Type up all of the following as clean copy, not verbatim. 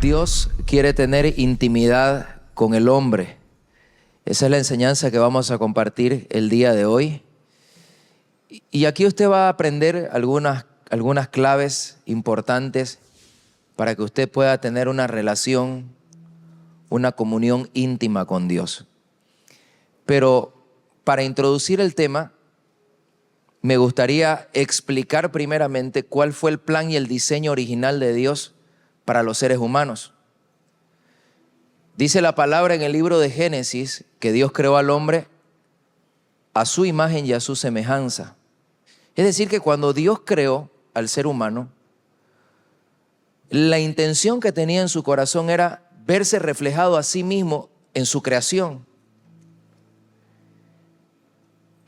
Dios quiere tener intimidad con el hombre. Esa es la enseñanza que vamos a compartir el día de hoy. Y aquí usted va a aprender algunas claves importantes para que usted pueda tener una relación, una comunión íntima con Dios. Pero para introducir el tema, me gustaría explicar primeramente cuál fue el plan y el diseño original de Dios para los seres humanos. Dice la palabra en el libro de Génesis que Dios creó al hombre a su imagen y a su semejanza. Es decir, que cuando Dios creó al ser humano, la intención que tenía en su corazón era verse reflejado a sí mismo en su creación.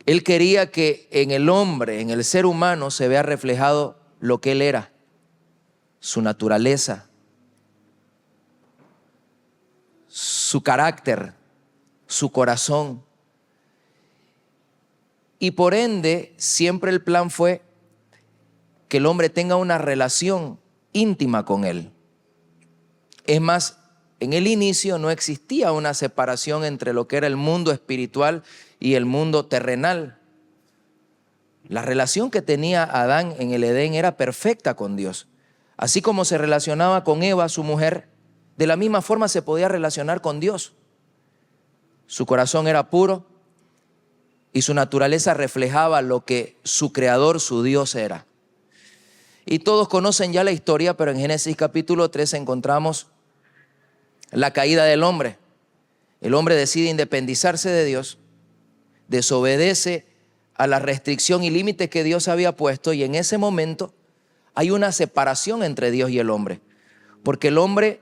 Él quería que en el hombre, en el ser humano, se vea reflejado lo que él era, su naturaleza, su carácter, su corazón. Y por ende, siempre el plan fue que el hombre tenga una relación íntima con él. Es más, en el inicio no existía una separación entre lo que era el mundo espiritual y el mundo terrenal. La relación que tenía Adán en el Edén era perfecta con Dios. Así como se relacionaba con Eva, su mujer, de la misma forma se podía relacionar con Dios. Su corazón era puro y su naturaleza reflejaba lo que su creador, su Dios, era. Y todos conocen ya la historia, pero en Génesis capítulo 3 encontramos la caída del hombre. El hombre decide independizarse de Dios, desobedece a la restricción y límites que Dios había puesto, y en ese momento hay una separación entre Dios y el hombre, porque el hombre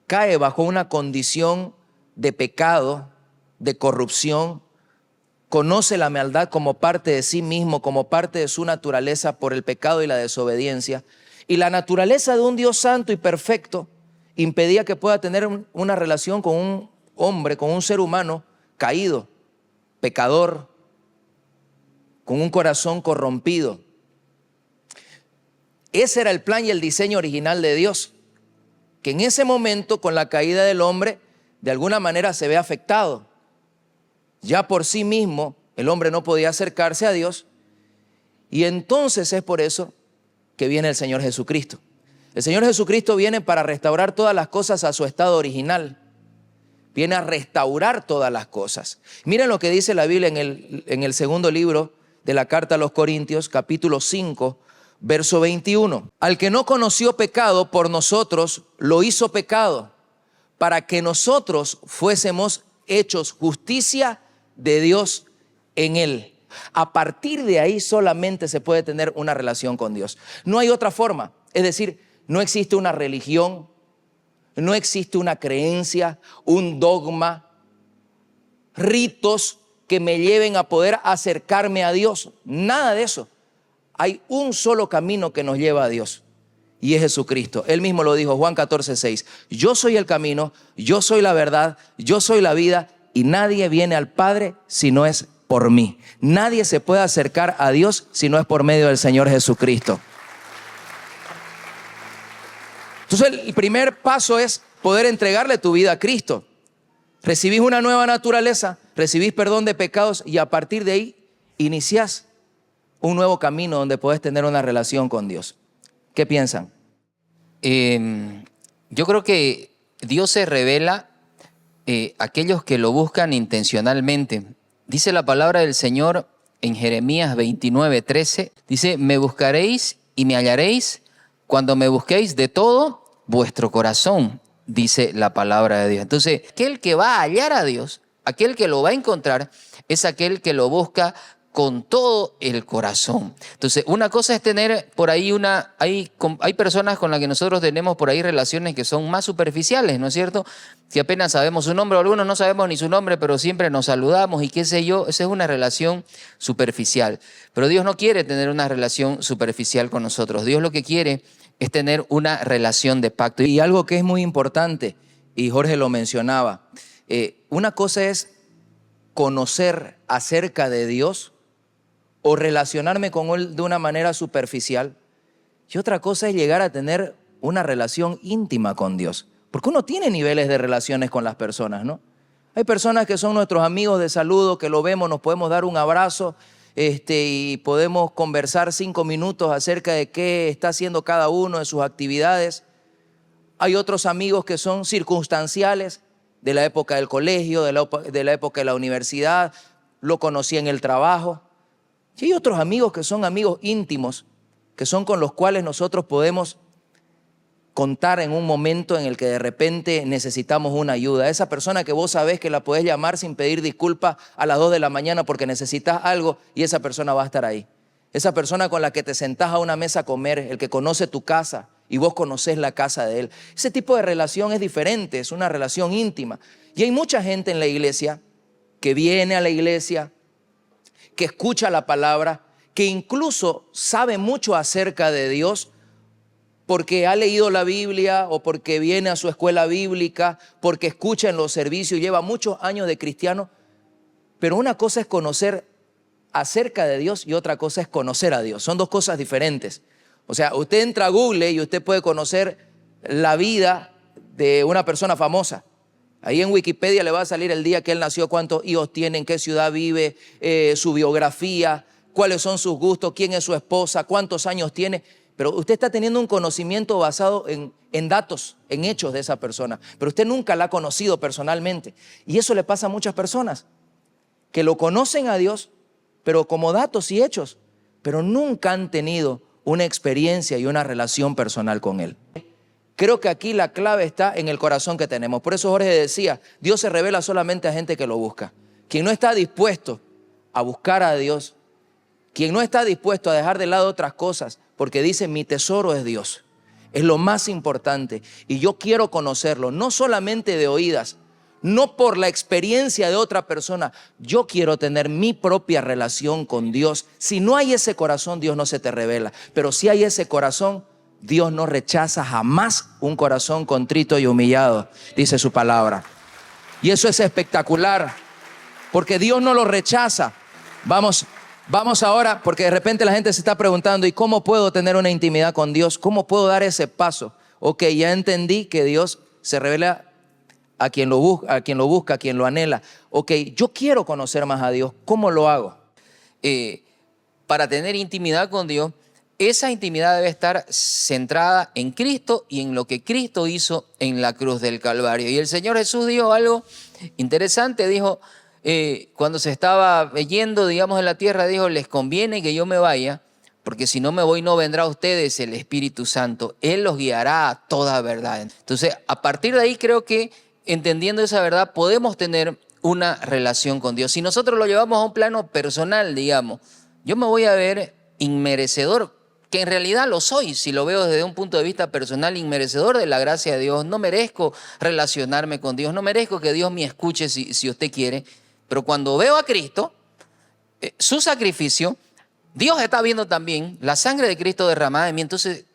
cae bajo una condición de pecado, de corrupción, conoce la maldad como parte de sí mismo, como parte de su naturaleza por el pecado y la desobediencia, y la naturaleza de un Dios santo y perfecto impedía que pueda tener una relación con un hombre, con un ser humano caído, pecador, con un corazón corrompido. Ese era el plan y el diseño original de Dios, que en ese momento, con la caída del hombre, de alguna manera se ve afectado. Ya por sí mismo el hombre no podía acercarse a Dios, y entonces es por eso que viene el Señor Jesucristo. El Señor Jesucristo viene para restaurar todas las cosas a su estado original. Viene a restaurar todas las cosas. Miren lo que dice la Biblia en el segundo libro de la carta a los Corintios, capítulo 5, verso 21. Al que no conoció pecado, por nosotros lo hizo pecado, para que nosotros fuésemos hechos justicia de Dios en él. A partir de ahí solamente se puede tener una relación con Dios. No hay otra forma. Es decir, no existe una religión, no existe una creencia, un dogma, ritos que me lleven a poder acercarme a Dios. Nada de eso. Hay un solo camino que nos lleva a Dios, y es Jesucristo. Él mismo lo dijo, Juan 14:6. Yo soy el camino, yo soy la verdad, yo soy la vida, y nadie viene al Padre si no es por mí. Nadie se puede acercar a Dios si no es por medio del Señor Jesucristo. Entonces el primer paso es poder entregarle tu vida a Cristo. Recibís una nueva naturaleza, recibís perdón de pecados, y a partir de ahí iniciás un nuevo camino donde podés tener una relación con Dios. ¿Qué piensan? Yo creo que Dios se revela a aquellos que lo buscan intencionalmente. Dice la palabra del Señor en Jeremías 29:13. Dice, me buscaréis y me hallaréis cuando me busquéis de todo vuestro corazón, dice la palabra de Dios. Entonces, aquel que va a hallar a Dios, aquel que lo va a encontrar, es aquel que lo busca con todo el corazón. Entonces, una cosa es tener por ahí hay personas con las que nosotros tenemos por ahí relaciones que son más superficiales, ¿no es cierto? Que apenas sabemos su nombre, o algunos no sabemos ni su nombre, pero siempre nos saludamos y qué sé yo, esa es una relación superficial. Pero Dios no quiere tener una relación superficial con nosotros. Dios lo que quiere es tener una relación de pacto. Y algo que es muy importante, y Jorge lo mencionaba, una cosa es conocer acerca de Dios o relacionarme con Él de una manera superficial, y otra cosa es llegar a tener una relación íntima con Dios. Porque uno tiene niveles de relaciones con las personas, ¿no? Hay personas que son nuestros amigos de saludo, que lo vemos, nos podemos dar un abrazo y podemos conversar 5 minutos acerca de qué está haciendo cada uno de sus actividades. Hay otros amigos que son circunstanciales, de la época del colegio, de la época de la universidad, lo conocí en el trabajo. Y hay otros amigos que son amigos íntimos, que son con los cuales nosotros podemos contar en un momento en el que de repente necesitamos una ayuda. Esa persona que vos sabés que la podés llamar sin pedir disculpas a las 2 de la mañana porque necesitas algo y esa persona va a estar ahí. Esa persona con la que te sentás a una mesa a comer, el que conoce tu casa y vos conocés la casa de él. Ese tipo de relación es diferente, es una relación íntima. Y hay mucha gente en la iglesia que viene a la iglesia, que escucha la palabra, que incluso sabe mucho acerca de Dios, porque ha leído la Biblia o porque viene a su escuela bíblica, porque escucha en los servicios, lleva muchos años de cristiano, pero una cosa es conocer acerca de Dios y otra cosa es conocer a Dios. Son dos cosas diferentes. O sea, usted entra a Google y usted puede conocer la vida de una persona famosa. Ahí en Wikipedia le va a salir el día que él nació, cuántos hijos tiene, en qué ciudad vive, su biografía, cuáles son sus gustos, quién es su esposa, cuántos años tiene. Pero usted está teniendo un conocimiento basado en datos, en hechos de esa persona. Pero usted nunca la ha conocido personalmente. Y eso le pasa a muchas personas, que lo conocen a Dios, pero como datos y hechos, pero nunca han tenido una experiencia y una relación personal con Él. Creo que aquí la clave está en el corazón que tenemos. Por eso Jorge decía, Dios se revela solamente a gente que lo busca. Quien no está dispuesto a buscar a Dios, quien no está dispuesto a dejar de lado otras cosas, porque dice, mi tesoro es Dios, es lo más importante. Y yo quiero conocerlo, no solamente de oídas, no por la experiencia de otra persona. Yo quiero tener mi propia relación con Dios. Si no hay ese corazón, Dios no se te revela. Pero si hay ese corazón, Dios no rechaza jamás un corazón contrito y humillado, dice su palabra. Y eso es espectacular, porque Dios no lo rechaza. Vamos ahora, porque de repente la gente se está preguntando, ¿y cómo puedo tener una intimidad con Dios? ¿Cómo puedo dar ese paso? Ok, ya entendí que Dios se revela a quien lo busca, a quien lo anhela. Ok, yo quiero conocer más a Dios. ¿Cómo lo hago? Para tener intimidad con Dios, esa intimidad debe estar centrada en Cristo y en lo que Cristo hizo en la cruz del Calvario. Y el Señor Jesús dijo algo interesante, dijo, cuando se estaba yendo, digamos, en la tierra, dijo, les conviene que yo me vaya, porque si no me voy no vendrá a ustedes el Espíritu Santo. Él los guiará a toda verdad. Entonces, a partir de ahí creo que entendiendo esa verdad podemos tener una relación con Dios. Si nosotros lo llevamos a un plano personal, digamos, yo me voy a ver inmerecedor, que en realidad lo soy, si lo veo desde un punto de vista personal, inmerecedor de la gracia de Dios. No merezco relacionarme con Dios, no merezco que Dios me escuche si usted quiere. Pero cuando veo a Cristo, su sacrificio, Dios está viendo también la sangre de Cristo derramada en mí, entonces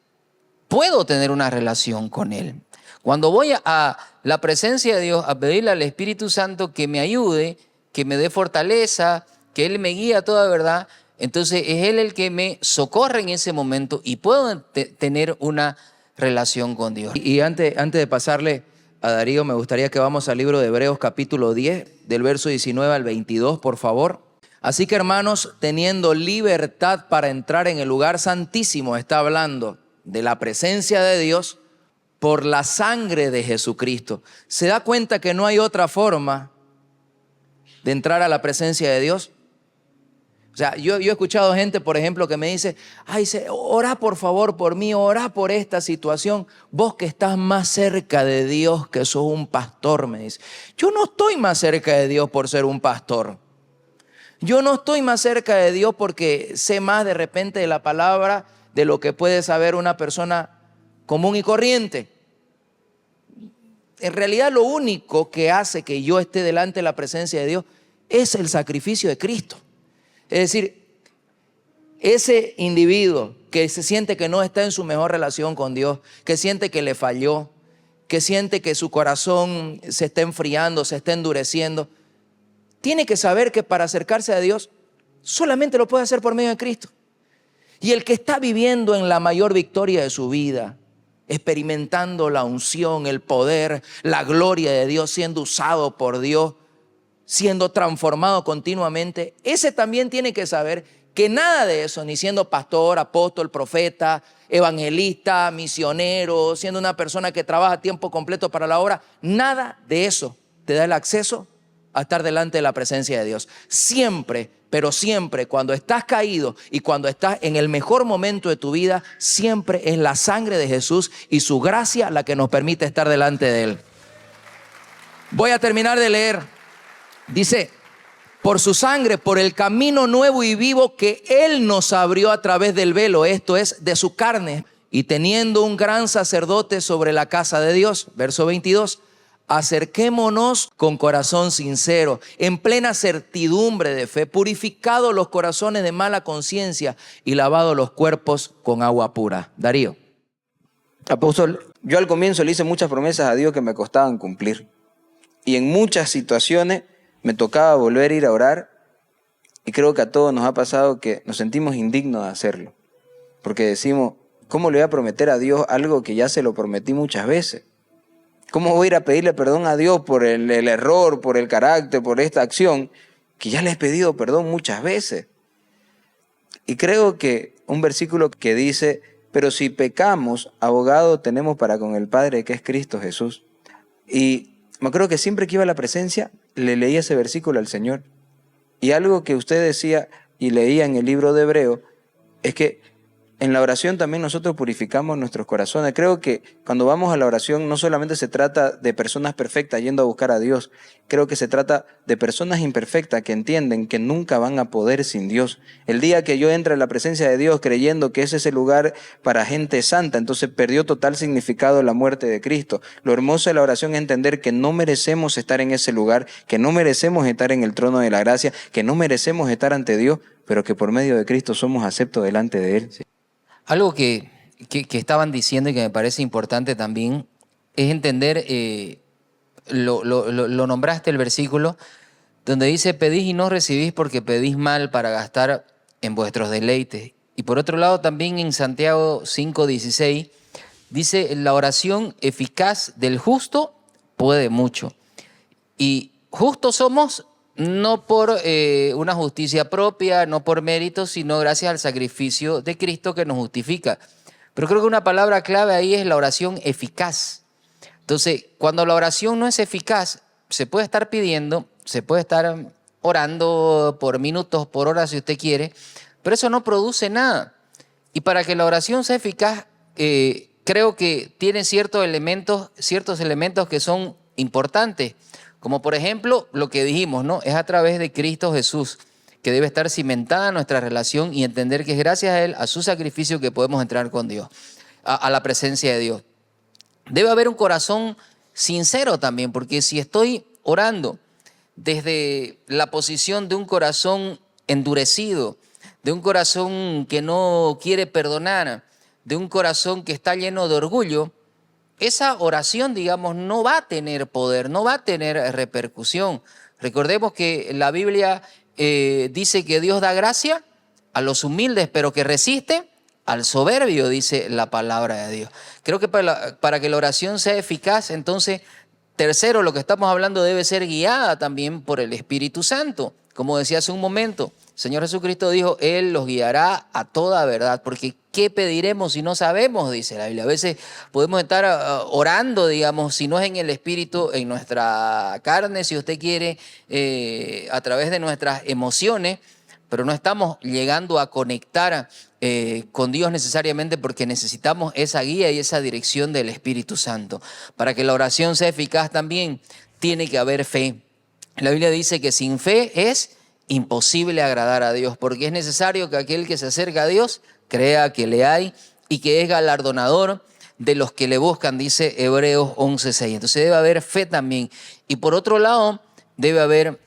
puedo tener una relación con Él. Cuando voy a la presencia de Dios a pedirle al Espíritu Santo que me ayude, que me dé fortaleza, que Él me guíe a toda verdad, entonces es Él el que me socorre en ese momento y puedo tener una relación con Dios. Y antes de pasarle a Darío, me gustaría que vamos al libro de Hebreos capítulo 10, del verso 19 al 22, por favor. Así que, hermanos, teniendo libertad para entrar en el lugar santísimo, está hablando de la presencia de Dios por la sangre de Jesucristo. ¿Se da cuenta que no hay otra forma de entrar a la presencia de Dios? O sea, yo he escuchado gente, por ejemplo, que me dice, ay, ora por favor por mí, ora por esta situación. Vos que estás más cerca de Dios que sos un pastor, me dice. Yo no estoy más cerca de Dios por ser un pastor. Yo no estoy más cerca de Dios porque sé más de repente de la palabra de lo que puede saber una persona común y corriente. En realidad lo único que hace que yo esté delante de la presencia de Dios es el sacrificio de Cristo. Es decir, ese individuo que se siente que no está en su mejor relación con Dios, que siente que le falló, que siente que su corazón se está enfriando, se está endureciendo, tiene que saber que para acercarse a Dios solamente lo puede hacer por medio de Cristo. Y el que está viviendo en la mayor victoria de su vida, experimentando la unción, el poder, la gloria de Dios, siendo usado por Dios, siendo transformado continuamente, ese también tiene que saber que nada de eso, ni siendo pastor, apóstol, profeta, evangelista, misionero, siendo una persona que trabaja a tiempo completo para la obra, nada de eso te da el acceso a estar delante de la presencia de Dios. Siempre, pero siempre, cuando estás caído y cuando estás en el mejor momento de tu vida, siempre es la sangre de Jesús y su gracia la que nos permite estar delante de Él. Voy a terminar de leer. Dice, por su sangre, por el camino nuevo y vivo que Él nos abrió a través del velo, esto es, de su carne, y teniendo un gran sacerdote sobre la casa de Dios, verso 22, acerquémonos con corazón sincero, en plena certidumbre de fe, purificados los corazones de mala conciencia y lavados los cuerpos con agua pura. Darío. Apóstol, yo al comienzo le hice muchas promesas a Dios que me costaban cumplir. Y en muchas situaciones me tocaba volver a ir a orar. Y creo que a todos nos ha pasado que nos sentimos indignos de hacerlo. Porque decimos, ¿cómo le voy a prometer a Dios algo que ya se lo prometí muchas veces? ¿Cómo voy a ir a pedirle perdón a Dios por el error, por el carácter, por esta acción que ya le he pedido perdón muchas veces? Y creo que un versículo que dice, pero si pecamos, abogado tenemos para con el Padre, que es Cristo Jesús. Y me acuerdo que siempre que iba a la presencia, le leía ese versículo al Señor. Y algo que usted decía y leía en el libro de Hebreo, es que en la oración también nosotros purificamos nuestros corazones. Creo que cuando vamos a la oración no solamente se trata de personas perfectas yendo a buscar a Dios. Creo que se trata de personas imperfectas que entienden que nunca van a poder sin Dios. El día que yo entre a la presencia de Dios creyendo que ese es el lugar para gente santa, entonces perdió total significado la muerte de Cristo. Lo hermoso de la oración es entender que no merecemos estar en ese lugar, que no merecemos estar en el trono de la gracia, que no merecemos estar ante Dios, pero que por medio de Cristo somos aceptos delante de Él. Sí. Algo que estaban diciendo y que me parece importante también es entender, lo nombraste el versículo, donde dice, pedís y no recibís porque pedís mal para gastar en vuestros deleites. Y por otro lado también en Santiago 5:16 dice, la oración eficaz del justo puede mucho. Y justos somos no por una justicia propia, no por mérito, sino gracias al sacrificio de Cristo que nos justifica. Pero creo que una palabra clave ahí es la oración eficaz. Entonces, cuando la oración no es eficaz, se puede estar pidiendo, se puede estar orando por minutos, por horas si usted quiere, pero eso no produce nada. Y para que la oración sea eficaz, creo que tiene ciertos elementos que son importantes. Como por ejemplo, lo que dijimos, ¿no? Es a través de Cristo Jesús que debe estar cimentada nuestra relación y entender que es gracias a Él, a su sacrificio, que podemos entrar con Dios, a la presencia de Dios. Debe haber un corazón sincero también, porque si estoy orando desde la posición de un corazón endurecido, de un corazón que no quiere perdonar, de un corazón que está lleno de orgullo, esa oración, digamos, no va a tener poder, no va a tener repercusión. Recordemos que la Biblia dice que Dios da gracia a los humildes, pero que resiste al soberbio, dice la palabra de Dios. Creo que para que la oración sea eficaz, entonces, tercero, lo que estamos hablando debe ser guiada también por el Espíritu Santo. Como decía hace un momento, el Señor Jesucristo dijo, Él los guiará a toda verdad, porque ¿qué pediremos si no sabemos? Dice la Biblia. A veces podemos estar orando, digamos, si no es en el Espíritu, en nuestra carne, si usted quiere, a través de nuestras emociones, pero no estamos llegando a conectar con Dios necesariamente porque necesitamos esa guía y esa dirección del Espíritu Santo. Para que la oración sea eficaz también, tiene que haber fe. La Biblia dice que sin fe es imposible agradar a Dios, porque es necesario que aquel que se acerca a Dios crea que le hay y que es galardonador de los que le buscan, dice Hebreos 11:6. Entonces debe haber fe también. Y por otro lado, debe haber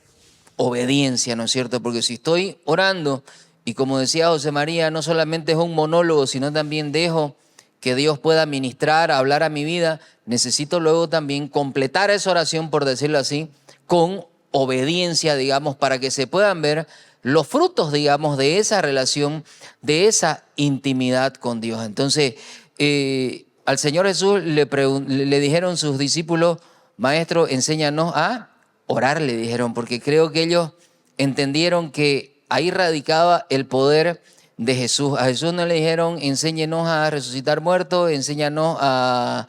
obediencia, ¿no es cierto? Porque si estoy orando, y como decía José María, no solamente es un monólogo, sino también dejo que Dios pueda ministrar, hablar a mi vida, necesito luego también completar esa oración, por decirlo así, con obediencia, digamos, para que se puedan ver los frutos, digamos, de esa relación, de esa intimidad con Dios. Entonces, Al Señor Jesús le dijeron sus discípulos, maestro, enséñanos a orar, le dijeron, porque creo que ellos entendieron que ahí radicaba el poder de Jesús. A Jesús no le dijeron, enséñenos a resucitar muertos, enséñanos a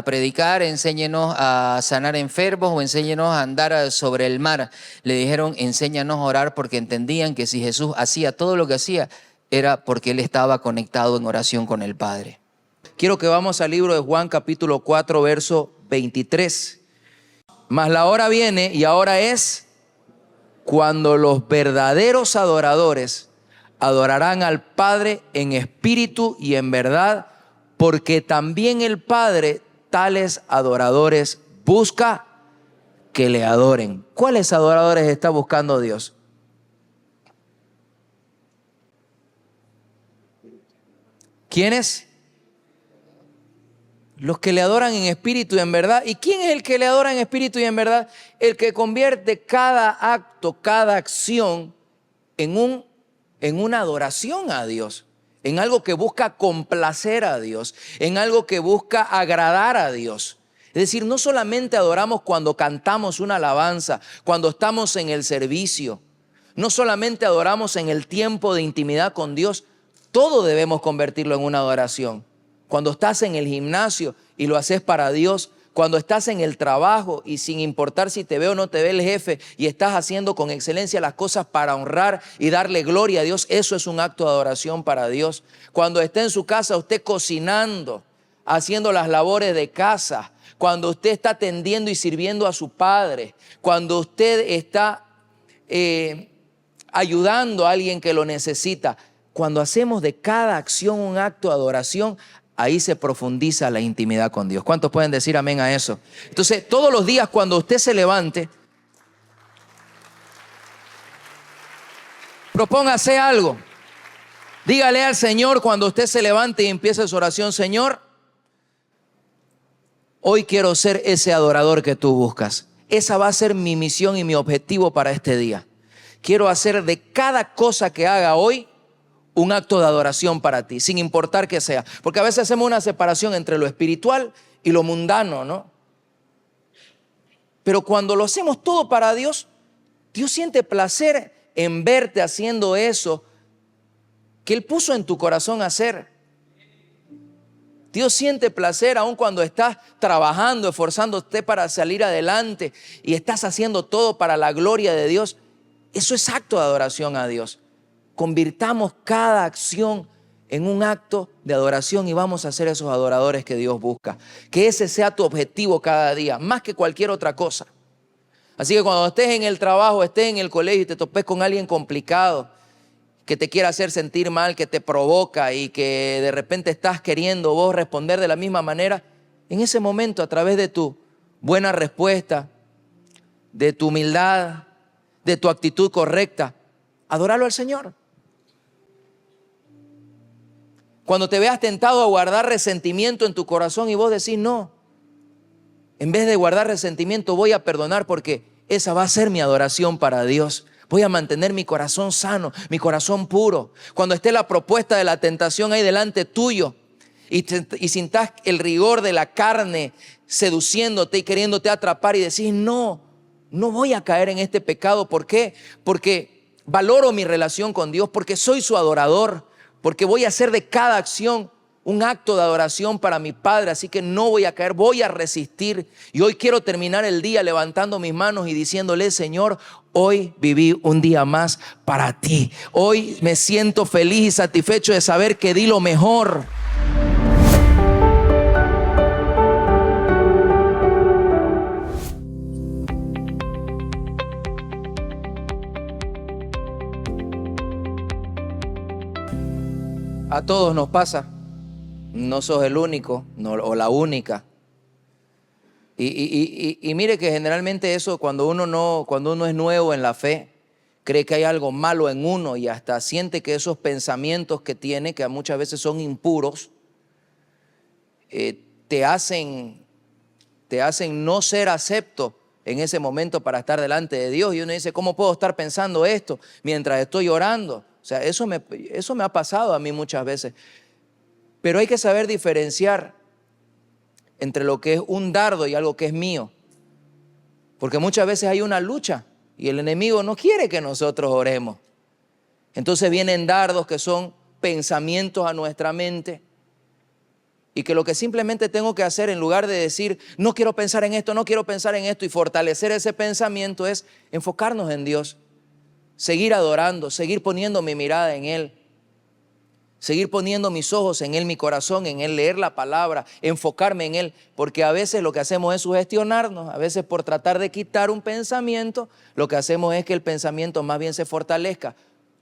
predicar, enséñenos a sanar enfermos o enséñenos a andar sobre el mar. Le dijeron, enséñanos a orar, porque entendían que si Jesús hacía todo lo que hacía, era porque Él estaba conectado en oración con el Padre. Quiero que vamos al libro de Juan capítulo 4, verso 23. Mas la hora viene y ahora es cuando los verdaderos adoradores adorarán al Padre en espíritu y en verdad, porque también el Padre tales adoradores busca que le adoren. ¿Cuáles adoradores está buscando Dios? ¿Quiénes? Los que le adoran en espíritu y en verdad. ¿Y quién es el que le adora en espíritu y en verdad? El que convierte cada acto, cada acción en una adoración a Dios, en algo que busca complacer a Dios, en algo que busca agradar a Dios. Es decir, no solamente adoramos cuando cantamos una alabanza, cuando estamos en el servicio, no solamente adoramos en el tiempo de intimidad con Dios, todo debemos convertirlo en una adoración. Cuando estás en el gimnasio y lo haces para Dios, cuando estás en el trabajo y sin importar si te ve o no te ve el jefe y estás haciendo con excelencia las cosas para honrar y darle gloria a Dios, eso es un acto de adoración para Dios. Cuando esté en su casa usted cocinando, haciendo las labores de casa, cuando usted está atendiendo y sirviendo a su padre, cuando usted está ayudando a alguien que lo necesita, cuando hacemos de cada acción un acto de adoración, ahí se profundiza la intimidad con Dios. ¿Cuántos pueden decir amén a eso? Entonces, todos los días cuando usted se levante, propóngase algo. Dígale al Señor cuando usted se levante y empiece su oración: Señor, hoy quiero ser ese adorador que tú buscas. Esa va a ser mi misión y mi objetivo para este día. Quiero hacer de cada cosa que haga hoy un acto de adoración para ti, sin importar que sea. Porque a veces hacemos una separación entre lo espiritual y lo mundano, ¿no? Pero cuando lo hacemos todo para Dios, Dios siente placer en verte haciendo eso que Él puso en tu corazón hacer. Dios siente placer aun cuando estás trabajando, esforzándote para salir adelante y estás haciendo todo para la gloria de Dios. Eso es acto de adoración a Dios. Convirtamos cada acción en un acto de adoración y vamos a ser esos adoradores que Dios busca. Que ese sea tu objetivo cada día, más que cualquier otra cosa. Así que cuando estés en el trabajo, estés en el colegio y te topes con alguien complicado, que te quiera hacer sentir mal, que te provoca y que de repente estás queriendo vos responder de la misma manera, en ese momento, a través de tu buena respuesta, de tu humildad, de tu actitud correcta, adóralo al Señor. Cuando te veas tentado a guardar resentimiento en tu corazón y vos decís no, en vez de guardar resentimiento voy a perdonar, porque esa va a ser mi adoración para Dios. Voy a mantener mi corazón sano, mi corazón puro. Cuando esté la propuesta de la tentación ahí delante tuyo y sintas el rigor de la carne seduciéndote y queriéndote atrapar y decís no voy a caer en este pecado. ¿Por qué? Porque valoro mi relación con Dios, porque soy su adorador, porque voy a hacer de cada acción un acto de adoración para mi Padre, así que no voy a caer, voy a resistir. Y hoy quiero terminar el día levantando mis manos y diciéndole: Señor, hoy viví un día más para ti. Hoy me siento feliz y satisfecho de saber que di lo mejor. A todos nos pasa, no sos el único o la única. Y mire que generalmente eso, cuando uno es nuevo en la fe, cree que hay algo malo en uno y hasta siente que esos pensamientos que tiene, que muchas veces son impuros, te hacen no ser acepto en ese momento para estar delante de Dios. Y uno dice: ¿cómo puedo estar pensando esto mientras estoy orando? O sea, eso me ha pasado a mí muchas veces. Pero hay que saber diferenciar entre lo que es un dardo y algo que es mío. Porque muchas veces hay una lucha y el enemigo no quiere que nosotros oremos. Entonces vienen dardos que son pensamientos a nuestra mente y que lo que simplemente tengo que hacer, en lugar de decir no quiero pensar en esto, no quiero pensar en esto, y fortalecer ese pensamiento, es enfocarnos en Dios, seguir adorando, seguir poniendo mi mirada en Él, seguir poniendo mis ojos en Él, mi corazón en Él, leer la palabra, enfocarme en Él, porque a veces lo que hacemos es sugestionarnos, a veces por tratar de quitar un pensamiento, lo que hacemos es que el pensamiento más bien se fortalezca.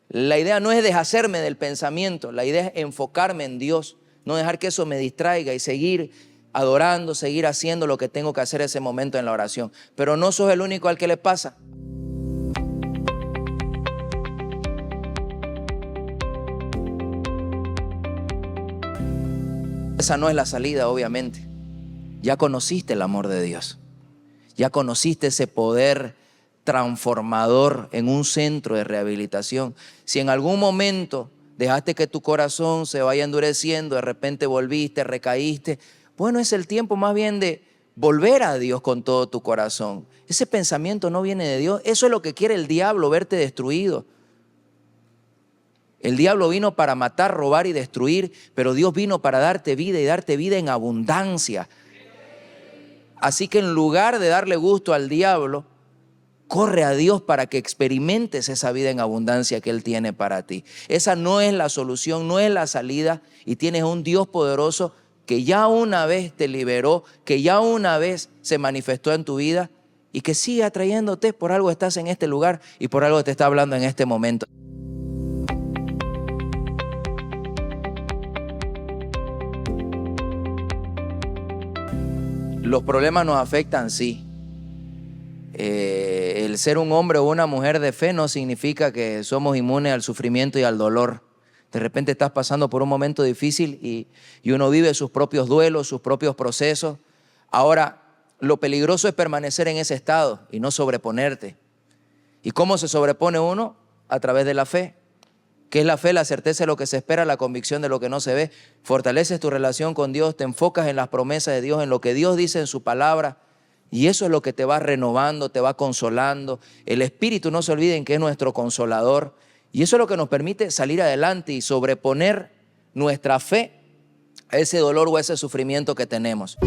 La idea no es deshacerme del pensamiento, la idea es enfocarme en Dios, no dejar que eso me distraiga y seguir adorando, seguir haciendo lo que tengo que hacer ese momento en la oración. Pero no sos el único al que le pasa. Esa no es la salida, obviamente. Ya conociste el amor de Dios. Ya conociste ese poder transformador en un centro de rehabilitación. Si en algún momento dejaste que tu corazón se vaya endureciendo, de repente volviste, recaíste, bueno, es el tiempo más bien de volver a Dios con todo tu corazón. Ese pensamiento no viene de Dios. Eso es lo que quiere el diablo, verte destruido. El diablo vino para matar, robar y destruir, pero Dios vino para darte vida y darte vida en abundancia. Así que en lugar de darle gusto al diablo, corre a Dios para que experimentes esa vida en abundancia que Él tiene para ti. Esa no es la solución, no es la salida, y tienes un Dios poderoso que ya una vez te liberó, que ya una vez se manifestó en tu vida y que sigue atrayéndote. Por algo estás en este lugar y por algo te está hablando en este momento. Los problemas nos afectan, sí. El ser un hombre o una mujer de fe no significa que somos inmunes al sufrimiento y al dolor. De repente estás pasando por un momento difícil y uno vive sus propios duelos, sus propios procesos. Ahora, lo peligroso es permanecer en ese estado y no sobreponerte. ¿Y cómo se sobrepone uno? A través de la fe. ¿Qué es la fe? La certeza de lo que se espera, la convicción de lo que no se ve. Fortaleces tu relación con Dios, te enfocas en las promesas de Dios, en lo que Dios dice en su palabra. Y eso es lo que te va renovando, te va consolando. El Espíritu, no se olviden que es nuestro consolador. Y eso es lo que nos permite salir adelante y sobreponer nuestra fe a ese dolor o a ese sufrimiento que tenemos.